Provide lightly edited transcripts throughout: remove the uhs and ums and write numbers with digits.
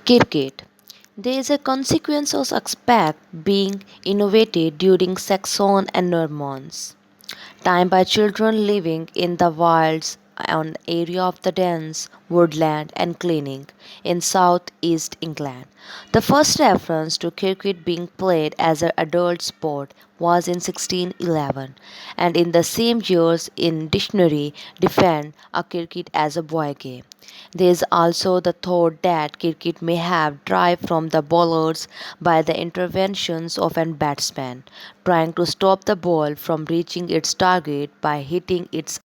Cricket. There is a consequence of aspect being innovated during Saxon and Normans time by children living in the wilds on area of the dense woodland and cleaning in southeast England. The first reference to cricket being played as an adult sport was in 1611, and in the same years in dictionary defend a cricket as a boy game. There is also the thought that cricket may have derived from the bowlers by the interventions of an batsman trying to stop the ball from reaching its target by hitting its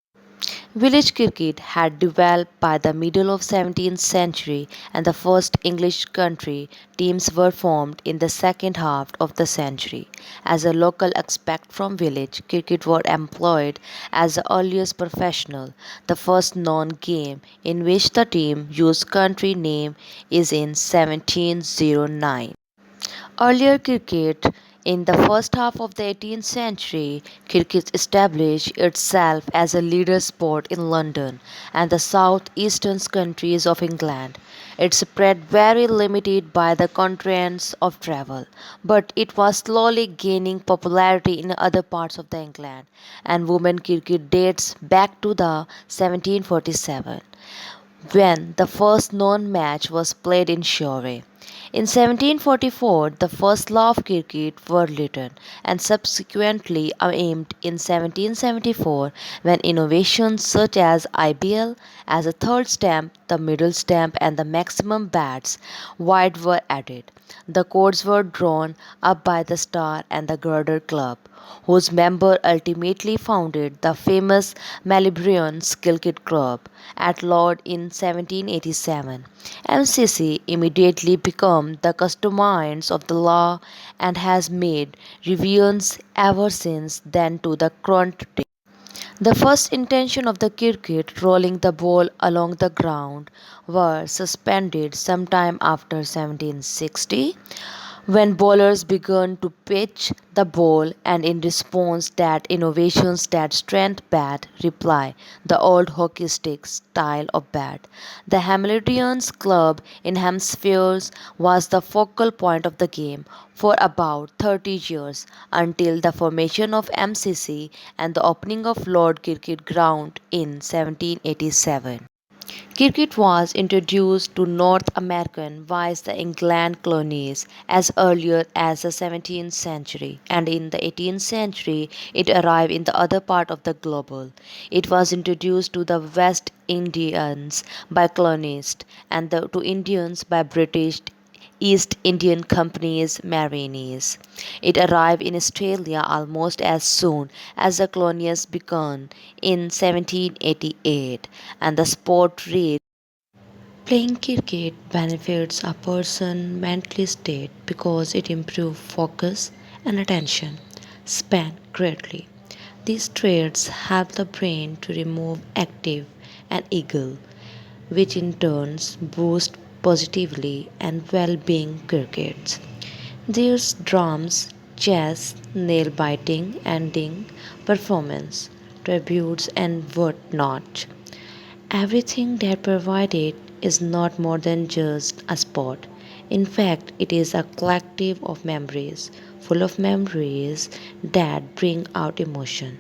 village cricket had developed by the middle of 17th century and the first English country teams were formed in the second half of the century. As a local aspect from village, cricket was employed as the earliest professional. The first known game in which the team used country name is in 1709. Earlier cricket in the first half of the 18th century, cricket established itself as a leader sport in London and the southeastern countries of England. It spread very limited by the constraints of travel, but it was slowly gaining popularity in other parts of the England, and women cricket dates back to the 1747 when the first known match was played in Shore. In 1744, the first law of cricket were written and subsequently aimed in 1774 when innovations such as IBL as a third stamp, the middle stamp and the maximum bats wide were added. The codes were drawn up by the Star and the Garter Club, whose member ultimately founded the famous Malibrian Cricket Club at Lord in 1787. MCC immediately became the custodians of the law and has made revisions ever since then to the current day. The first intention of the cricket rolling the ball along the ground were suspended sometime after 1760 when bowlers began to pitch the ball and in response that innovations that strength bat reply the old hockey stick style of bat. The Hamiltonians club in Hampshire was the focal point of the game for about 30 years until the formation of MCC and the opening of Lord Cricket Ground in 1787. Cricket was introduced to North American via the England colonies as early as the 17th century, and in the 18th century it arrived in the other part of the globe. It was introduced to the West Indians by colonists and to Indians by British East Indian Company's Marines. It arrived in Australia almost as soon as the colonies began in 1788, and the sport reached. Playing cricket benefits a person's mental state because it improves focus and attention span greatly. These traits help the brain to remain active and eager, which in turn boosts positively and well-being crickets. There's drums, chess, nail biting, ending, performance, tributes and whatnot. Everything that provided is not more than just a sport. In fact, it is a collective of memories, full of memories that bring out emotion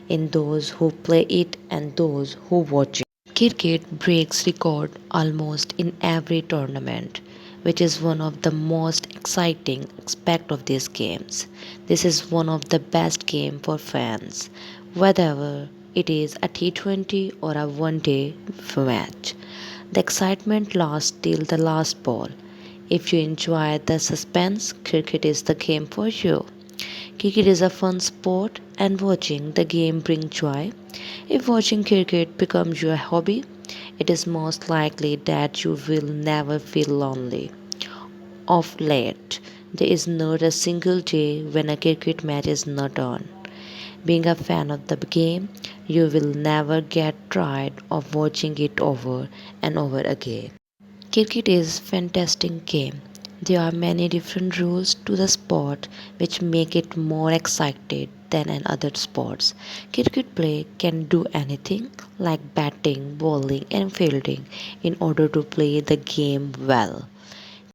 in those who play it and those who watch it. Cricket breaks record almost in every tournament, which is one of the most exciting aspects of these games. This is one of the best games for fans, whether it is a T20 or a one-day match. The excitement lasts till the last ball. If you enjoy the suspense, cricket is the game for you. Cricket is a fun sport and watching the game brings joy. If watching cricket becomes your hobby, it is most likely that you will never feel lonely. Of late, there is not a single day when a cricket match is not on. Being a fan of the game, you will never get tired of watching it over and over again. Cricket is a fantastic game. There are many different rules to the sport which make it more excited than in other sports. Cricket play can do anything like batting, bowling and fielding in order to play the game well.